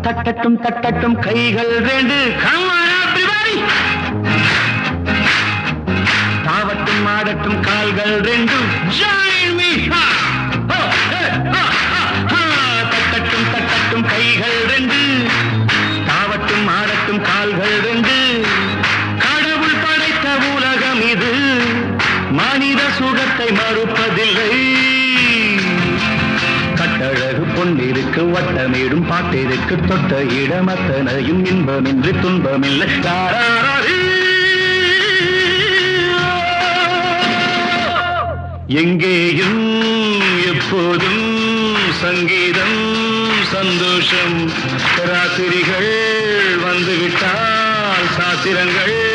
தட்டட்டும் தட்டட்டும் கைகள் ரெண்டு தாவட்டும் ஆடட்டும் கால்கள் ரெண்டு தட்டட்டும் தட்டட்டும் கைகள் ரெண்டு தாவட்டும் ஆடட்டும் கால்கள் ரெண்டு கடவுள் படைத்த உலகம் இது மனித சுகத்தை மறுப்பதில்லை கட்டழகு பொன்னிருக்கு வட்டமேடும் பாட்டிற்கு தொட்ட இடமத்தனையும் இன்பமின்றி துன்பமில்லை எங்கேயும் எப்போதும் சங்கீதம் சந்தோஷம் ராத்திரிகள் வந்துவிட்டால் சாத்திரங்கள்